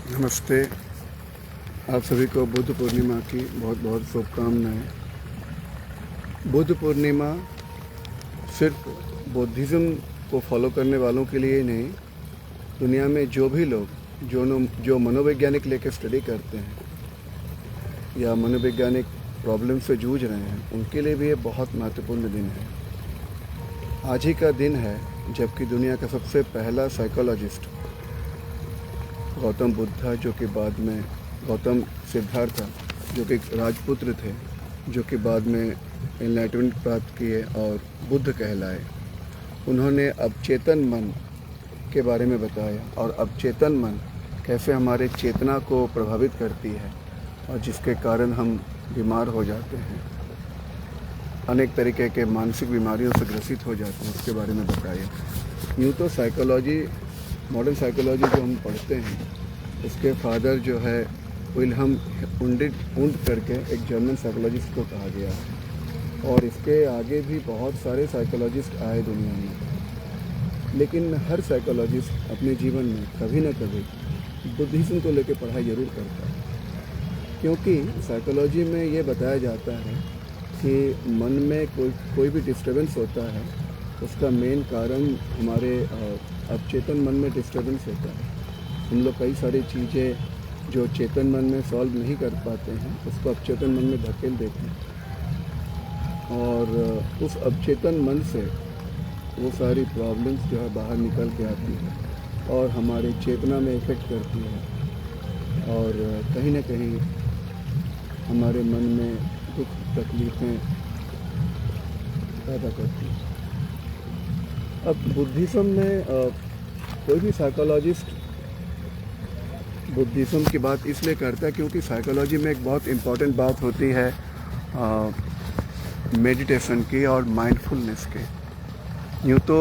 नमस्ते। आप सभी को बुद्ध पूर्णिमा की बहुत बहुत शुभकामनाएं। बुद्ध पूर्णिमा सिर्फ बुद्धिज़्म को फॉलो करने वालों के लिए ही नहीं, दुनिया में जो भी लोग जो मनोवैज्ञानिक लेकर स्टडी करते हैं या मनोवैज्ञानिक प्रॉब्लम से जूझ रहे हैं, उनके लिए भी ये बहुत महत्वपूर्ण दिन है। आज ही का दिन है जबकि दुनिया का सबसे पहला साइकोलॉजिस्ट गौतम बुद्धा, जो कि बाद में गौतम सिद्धार्था, जो कि राजपुत्र थे, जो कि बाद में एनलाइटमेंट प्राप्त किए और बुद्ध कहलाए, उन्होंने अवचेतन मन के बारे में बताया और अवचेतन मन कैसे हमारे चेतना को प्रभावित करती है और जिसके कारण हम बीमार हो जाते हैं, अनेक तरीके के मानसिक बीमारियों से ग्रसित हो जाते हैं, उसके बारे में बताया। यूँ तो साइकोलॉजी, मॉडर्न साइकोलॉजी जो हम पढ़ते हैं, उसके फादर जो है विल्हेम वुंड करके एक जर्मन साइकोलॉजिस्ट को कहा गया है और इसके आगे भी बहुत सारे साइकोलॉजिस्ट आए दुनिया में। लेकिन हर साइकोलॉजिस्ट अपने जीवन में कभी ना कभी बुद्धिज़्म को लेकर पढ़ाई ज़रूर करता है, क्योंकि साइकोलॉजी में ये बताया जाता है कि मन में कोई भी डिस्टर्बेंस होता है, उसका मेन कारण हमारे अवचेतन मन में डिस्टर्बेंस होता है। हम लोग कई सारी चीज़ें जो चेतन मन में सॉल्व नहीं कर पाते हैं, उसको अवचेतन मन में धकेल देते हैं और उस अवचेतन मन से वो सारी प्रॉब्लम्स जो है बाहर निकल के आती है और हमारे चेतना में इफ़ेक्ट करती है और कहीं ना कहीं हमारे मन में दुख तकलीफ़ें पैदा करती है। अब बुद्धिज़्म में कोई भी साइकोलॉजिस्ट बुद्धिज़्म की बात इसलिए करता है क्योंकि साइकोलॉजी में एक बहुत इम्पॉर्टेंट बात होती है मेडिटेशन की और माइंडफुलनेस की। यूँ तो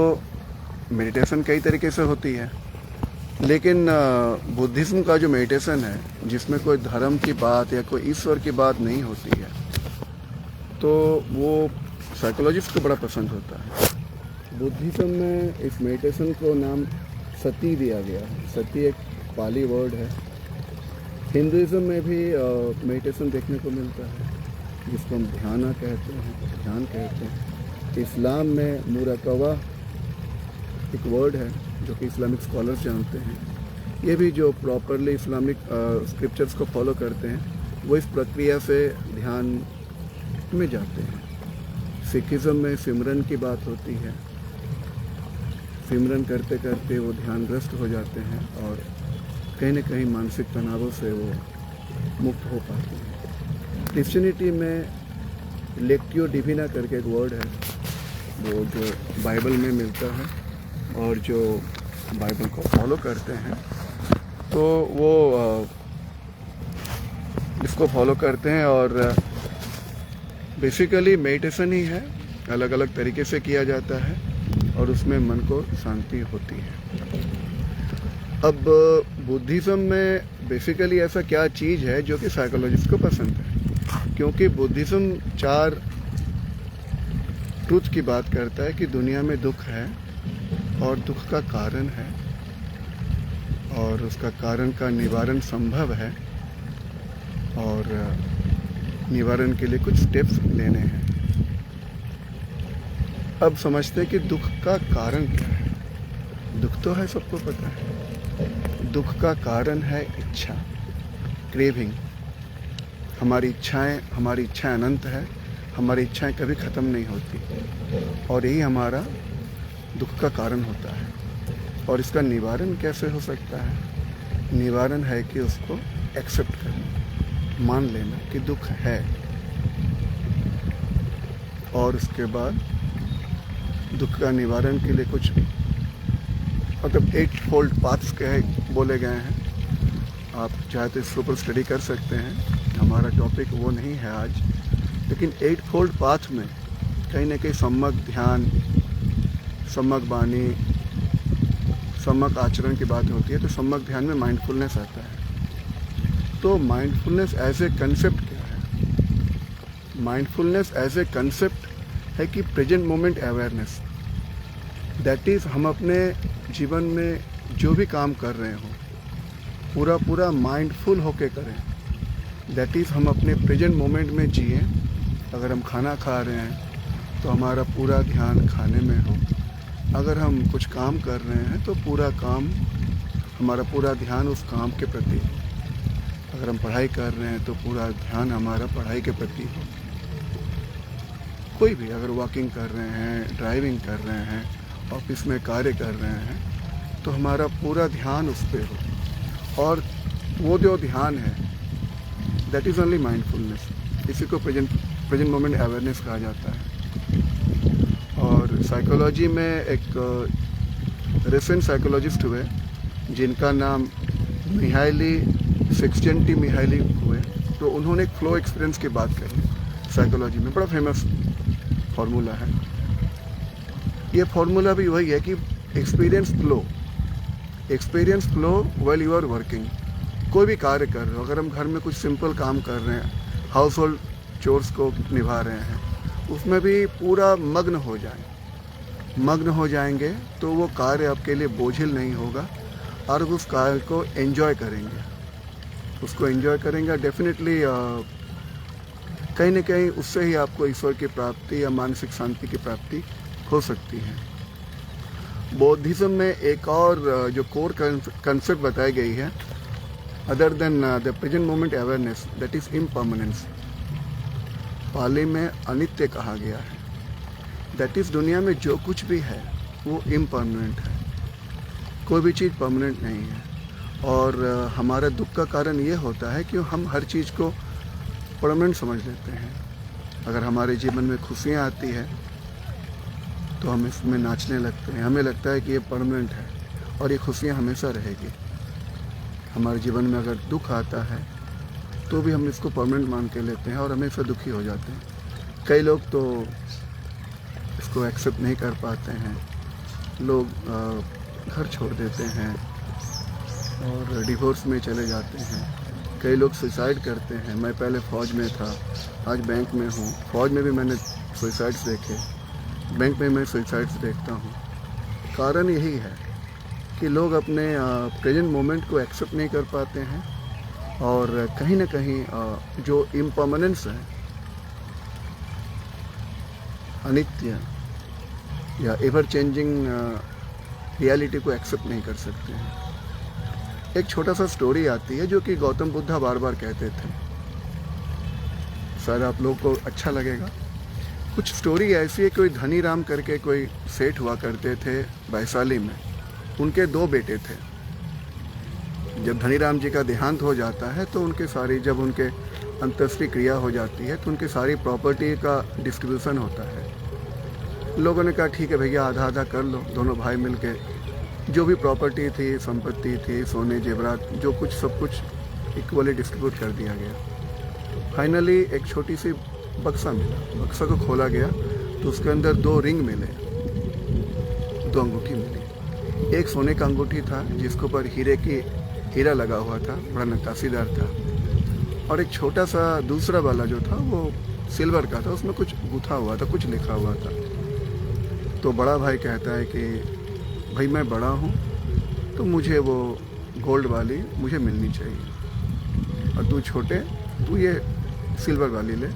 मेडिटेशन कई तरीके से होती है, लेकिन बुद्धिज़्म का जो मेडिटेशन है, जिसमें कोई धर्म की बात या कोई ईश्वर की बात नहीं होती है, तो वो साइकोलॉजिस्ट को बड़ा पसंद होता है। बुद्धिज़्म में इस मेडिटेशन को नाम सती दिया गया है। सती एक पाली वर्ड है। हिंदुइज़्म में भी मेडिटेशन देखने को मिलता है, जिसको हम ध्यान कहते हैं। इस्लाम में मुराकबा एक वर्ड है जो कि इस्लामिक स्कॉलर्स जानते हैं। ये भी जो प्रॉपरली इस्लामिक स्क्रिप्चर्स को फॉलो करते हैं, वो इस प्रक्रिया से ध्यान में जाते हैं। सिखिज़्म में सिमरन की बात होती है। सिमरन करते करते वो ध्यानग्रस्त हो जाते हैं और कहीं न कहीं मानसिक तनावों से वो मुक्त हो पाते हैं। क्रिश्चियनिटी में लेक्टियो डिविना करके एक वर्ड है, वो जो बाइबल में मिलता है और जो बाइबल को फॉलो करते हैं, तो वो इसको फॉलो करते हैं और बेसिकली मेडिटेशन ही है, अलग अलग तरीके से किया जाता है और उसमें मन को शांति होती है। अब बुद्धिज़्म में बेसिकली ऐसा क्या चीज़ है जो कि साइकोलॉजिस्ट को पसंद है, क्योंकि बुद्धिज़्म 4 ट्रूथ की बात करता है कि दुनिया में दुख है और दुख का कारण है और उसका कारण का निवारण संभव है और निवारण के लिए कुछ स्टेप्स लेने हैं। अब समझते हैं कि दुख का कारण क्या है। दुख तो है, सबको पता है। दुख का कारण है इच्छा, क्रेविंग। हमारी इच्छाएं अनंत है, हमारी इच्छाएं कभी ख़त्म नहीं होती और यही हमारा दुख का कारण होता है। और इसका निवारण कैसे हो सकता है? निवारण है कि उसको एक्सेप्ट करना, मान लेना कि दुख है और उसके बाद दुख का निवारण के लिए कुछ मतलब 8 फोल्ड पाथ्स बोले गए हैं। आप चाहे तो इसके ऊपर स्टडी कर सकते हैं, हमारा टॉपिक वो नहीं है आज। लेकिन 8 फोल्ड पाथ में कहीं ना कहीं सम्यक ध्यान, सम्यक वाणी, सम्यक आचरण की बात होती है। तो सम्यक ध्यान में माइंडफुलनेस आता है। तो माइंडफुलनेस एज ए कंसेप्ट क्या है? माइंडफुलनेस एज ए कंसेप्ट है कि present moment awareness, that is हम अपने जीवन में जो भी काम कर रहे हों, पूरा पूरा माइंडफुल होके करें। दैट इज़ हम अपने प्रेजेंट मोमेंट में जिए। अगर हम खाना खा रहे हैं तो हमारा पूरा ध्यान खाने में हो। अगर हम कुछ काम कर रहे हैं तो हमारा पूरा ध्यान उस काम के प्रति हो। अगर हम पढ़ाई कर रहे हैं तो पूरा ध्यान हमारा पढ़ाई के प्रति हो। कोई भी, अगर वॉकिंग कर रहे हैं, ड्राइविंग कर रहे हैं, ऑफिस में कार्य कर रहे हैं, तो हमारा पूरा ध्यान उस पर हो। और वो जो ध्यान है, दैट इज़ ओनली माइंडफुलनेस। इसी को प्रेजेंट मोमेंट अवेयरनेस कहा जाता है। और साइकोलॉजी में एक रिसेंट साइकोलॉजिस्ट हुए जिनका नाम मिहाइली सिक्सजेंटी हुए। तो उन्होंने एक फ्लो एक्सपीरियंस की बात करी साइकोलॉजी में। बड़ा फेमस फार्मूला है। ये फार्मूला भी वही है कि experience flow while you are working. कोई भी कार्य कर रहे हो, अगर हम घर में कुछ सिंपल काम कर रहे हैं, हाउस होल्ड चोर्स को निभा रहे हैं, उसमें भी पूरा मग्न हो जाएंगे तो वो कार्य आपके लिए बोझिल नहीं होगा और उस कार्य को एंजॉय करेंगे। डेफिनेटली कहीं ना कहीं उससे ही आपको ईश्वर की प्राप्ति या मानसिक शांति की प्राप्ति हो सकती है। बौद्धिज्म में एक और जो कोर कंसेप्ट बताई गई है, other than the present moment awareness, that is impermanence. Pali में अनित्य कहा गया है। दैट इज दुनिया में जो कुछ भी है वो इम्पर्मानेंट है। कोई भी चीज़ परमानेंट नहीं है। और हमारा दुख का कारण ये होता है कि हम हर चीज़ को परमानेंट समझ लेते हैं। अगर हमारे जीवन में खुशियाँ आती है तो हम इसमें नाचने लगते हैं। हमें लगता है कि ये परमानेंट है और ये खुशियाँ हमेशा रहेगी। हमारे जीवन में अगर दुख आता है तो भी हम इसको परमानेंट मान के लेते हैं और हमेशा दुखी हो जाते हैं। कई लोग तो इसको एक्सेप्ट नहीं कर पाते हैं। लोग घर छोड़ देते हैं और डिवोर्स में चले जाते हैं। कई लोग सुसाइड करते हैं। मैं पहले फ़ौज में था, आज बैंक में हूँ। फ़ौज में भी मैंने सुसाइड्स देखे, बैंक में मैं सुसाइड्स देखता हूँ। कारण यही है कि लोग अपने प्रेजेंट मोमेंट को एक्सेप्ट नहीं कर पाते हैं और कहीं ना कहीं जो इम्पर्मानेंस है, अनित्य या एवर चेंजिंग रियलिटी को एक्सेप्ट नहीं कर सकते हैं। एक छोटा सा स्टोरी आती है जो कि गौतम बुद्धा बार बार कहते थे। शायद आप लोगों को अच्छा लगेगा। कुछ स्टोरी ऐसी है, कोई धनी राम करके कोई सेठ हुआ करते थे वैशाली में। उनके 2 बेटे थे। जब धनी राम जी का देहांत हो जाता है तो जब उनके अंत्येष्टि क्रिया हो जाती है तो उनकी सारी प्रॉपर्टी का डिस्ट्रीब्यूशन होता है। लोगों ने कहा ठीक है भैया, आधा आधा कर लो। दोनों भाई मिलके जो भी प्रॉपर्टी थी, संपत्ति थी, सोने जेवरात, जो कुछ सब कुछ इक्वली डिस्ट्रीब्यूट कर दिया गया। फाइनली एक छोटी सी बक्सा मिला। बक्सा को खोला गया तो उसके अंदर 2 रिंग मिले, 2 अंगूठी मिली। एक सोने का अंगूठी था जिसके ऊपर हीरा लगा हुआ था, बड़ा नक्काशीदार था। और एक छोटा सा दूसरा वाला जो था वो सिल्वर का था, उसमें कुछ गुथा हुआ था, कुछ लिखा हुआ था। तो बड़ा भाई कहता है कि भाई मैं बड़ा हूँ तो मुझे वो गोल्ड वाली मुझे मिलनी चाहिए, और तू छोटे, तू ये सिल्वर वाली ले।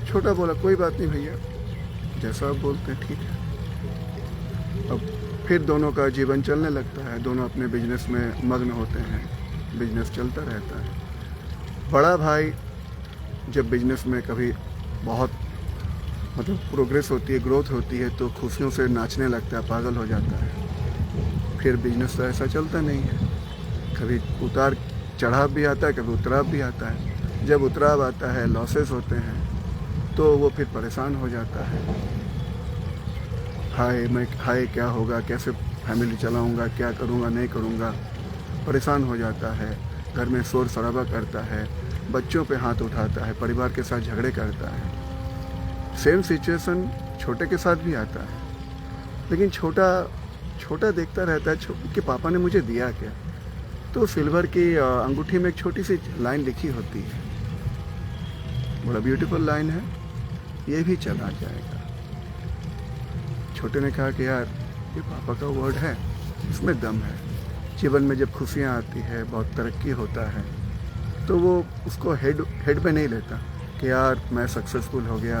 छोटा बोला कोई बात नहीं भैया, जैसा आप बोलते हैं ठीक है। अब फिर दोनों का जीवन चलने लगता है। दोनों अपने बिजनेस में मग्न होते हैं, बिजनेस चलता रहता है। बड़ा भाई जब बिजनेस में कभी बहुत प्रोग्रेस होती है, ग्रोथ होती है, तो खुशियों से नाचने लगता है, पागल हो जाता है। फिर बिजनेस तो ऐसा चलता नहीं है, कभी उतार चढ़ाव भी आता है, कभी उतराव भी आता है। जब उतराव आता है, लॉसेस होते हैं, तो वो फिर परेशान हो जाता है। हाय क्या होगा, कैसे फैमिली चलाऊंगा, क्या करूंगा, नहीं करूंगा, परेशान हो जाता है। घर में शोर शराबा करता है, बच्चों पे हाथ उठाता है, परिवार के साथ झगड़े करता है। सेम सिचुएशन छोटे के साथ भी आता है, लेकिन छोटा देखता रहता है कि पापा ने मुझे दिया क्या। तो सिल्वर की अंगूठी में एक छोटी सी लाइन लिखी होती है, बड़ा ब्यूटीफुल लाइन है, ये भी चला जाएगा। छोटे ने कहा कि यार ये पापा का वर्ड है, इसमें दम है, जीवन में जब खुशियाँ आती है, बहुत तरक्की होता है, तो वो उसको हेड पे नहीं लेता कि यार मैं सक्सेसफुल हो गया,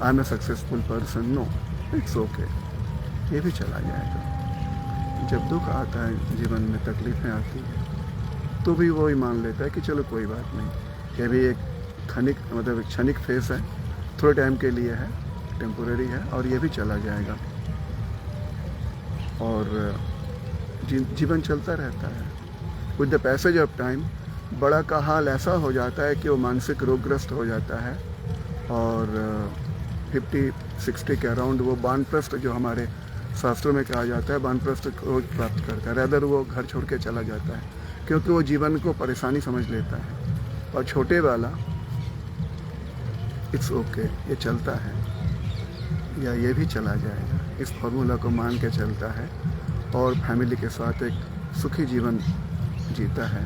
I am a successful person. No, it's okay, ये भी चला जाएगा। जब दुख आता है जीवन में, तकलीफ़ें आती हैं, तो भी वो ही मान लेता है कि चलो कोई बात नहीं, ये भी एक एक क्षणिक फेस है, थोड़े टाइम के लिए है, टेम्पोरेरी है, और ये भी चला जाएगा। और जीवन चलता रहता है। With the passage of time बड़ा का हाल ऐसा हो जाता है कि वो मानसिक रोगग्रस्त हो जाता है, और 50-60 के अराउंड वो वानप्रस्थ, जो हमारे शास्त्रों में कहा जाता है, वानप्रस्थ को प्राप्त करता है। रैदर वो घर छोड़ के चला जाता है, क्योंकि वो जीवन को परेशानी समझ लेता है। और छोटे वाला इट्स ओके, ये चलता है, या ये भी चला जाएगा, इस फॉर्मूला को मान के चलता है, और फैमिली के साथ एक सुखी जीवन जीता है,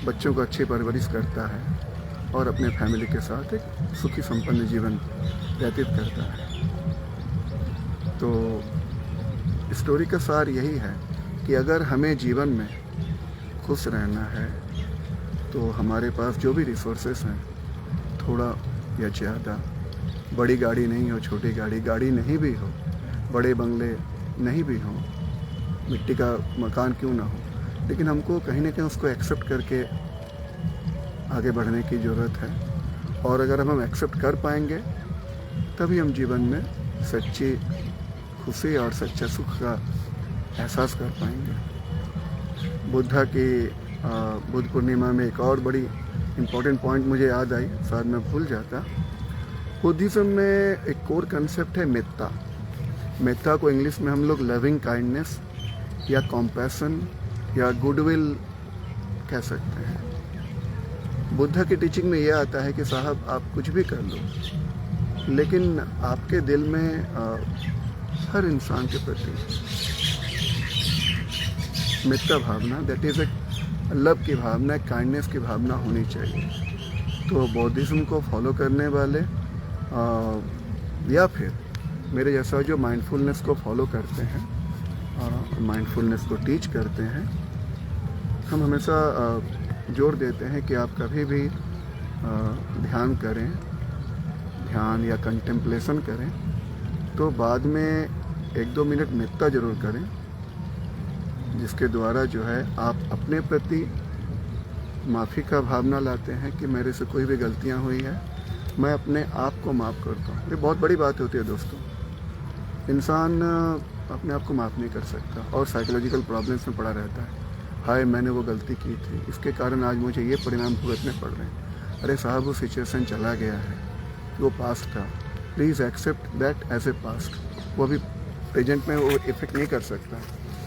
बच्चों को अच्छी परवरिश करता है, और अपने फैमिली के साथ एक सुखी संपन्न जीवन व्यतीत करता है। तो स्टोरी का सार यही है कि अगर हमें जीवन में खुश रहना है, तो हमारे पास जो भी रिसोर्सेस हैं, थोड़ा या ज़्यादा, बड़ी गाड़ी नहीं हो, छोटी गाड़ी नहीं भी हो, बड़े बंगले नहीं भी हो, मिट्टी का मकान क्यों ना हो, लेकिन हमको कहीं ना कहीं उसको एक्सेप्ट करके आगे बढ़ने की ज़रूरत है। और अगर हम एक्सेप्ट कर पाएंगे, तभी हम जीवन में सच्ची खुशी और सच्चा सुख का एहसास कर पाएंगे। बुद्ध पूर्णिमा में एक और बड़ी इम्पोर्टेंट पॉइंट मुझे याद आई, शायद मैं भूल जाता। बुद्धिज़्म में एक कोर कंसेप्ट है मेत्ता। मेत्ता को इंग्लिश में हम लोग लविंग काइंडनेस या कॉम्पैशन या गुडविल कह सकते हैं। बुद्धा की टीचिंग में यह आता है कि साहब, आप कुछ भी कर लो, लेकिन आपके दिल में हर इंसान के प्रति मित्रता भावना, दैट इज़ एक लव की भावना, एक काइंडनेस की भावना होनी चाहिए। तो बौद्धिज्म को फॉलो करने वाले या फिर मेरे जैसा जो माइंडफुलनेस को फॉलो करते हैं, माइंडफुलनेस को टीच करते हैं, हम हमेशा जोर देते हैं कि आप कभी भी ध्यान करें, ध्यान या कंटेम्पलेशन करें, तो बाद में 1-2 मिनट मित्रता जरूर करें, जिसके द्वारा जो है आप अपने प्रति माफ़ी का भावना लाते हैं कि मेरे से कोई भी गलतियां हुई है, मैं अपने आप को माफ़ करता हूँ। ये बहुत बड़ी बात होती है दोस्तों। इंसान अपने आप को माफ़ नहीं कर सकता और साइकोलॉजिकल प्रॉब्लम्स में पड़ा रहता है। हाय, मैंने वो गलती की थी, इसके कारण आज मुझे ये परिणाम भुगतने पड़ रहे हैं। अरे साहब, वो सिचुएशन चला गया है, वो पास्ट था, please accept that as a past. वो अभी प्रेजेंट में वो इफेक्ट नहीं कर सकता।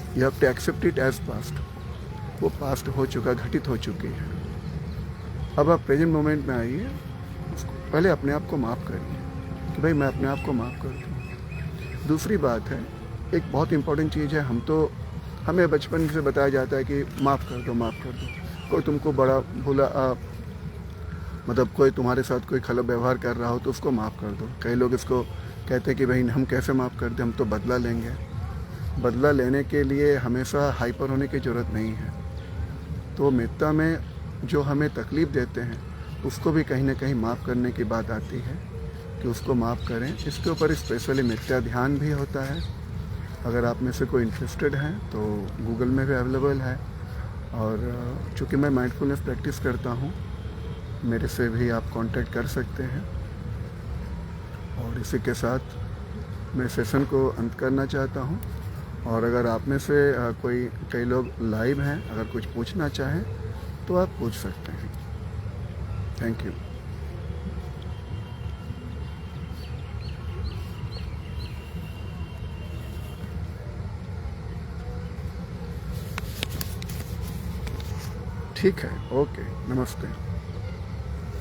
You have to accept it as past. वो पास्ट हो चुका, घटित हो चुकी है। अब आप प्रेजेंट मोमेंट में आइए, पहले अपने आप को माफ़ करिए कि भाई मैं अपने आप को माफ़ करता हूँ। दूसरी बात है, एक बहुत इंपॉर्टेंट चीज़ है, हमें बचपन से बताया जाता है कि माफ़ कर दो, माफ़ कर दो। कोई तुमको बड़ा मतलब कोई तुम्हारे साथ कोई खराब व्यवहार कर रहा हो तो उसको माफ़ कर दो। कई लोग इसको कहते हैं कि भाई हम कैसे माफ़ कर दें, हम तो बदला लेंगे। बदला लेने के लिए हमेशा हाइपर होने की ज़रूरत नहीं है। तो मित्रता में जो हमें तकलीफ़ देते हैं, उसको भी कहीं ना कहीं माफ़ करने की बात आती है कि उसको माफ़ करें। इसके ऊपर स्पेशली मित्रता ध्यान भी होता है। अगर आप में से कोई इंटरेस्टेड हैं तो गूगल में भी अवेलेबल है, और चूँकि मैं माइंडफुलनेस प्रैक्टिस करता हूँ, मेरे से भी आप कांटेक्ट कर सकते हैं। और इसी के साथ मैं सेशन को अंत करना चाहता हूँ। और अगर आप में से कई लोग लाइव हैं, अगर कुछ पूछना चाहें तो आप पूछ सकते हैं। Thank you. ठीक है, ओके, नमस्ते।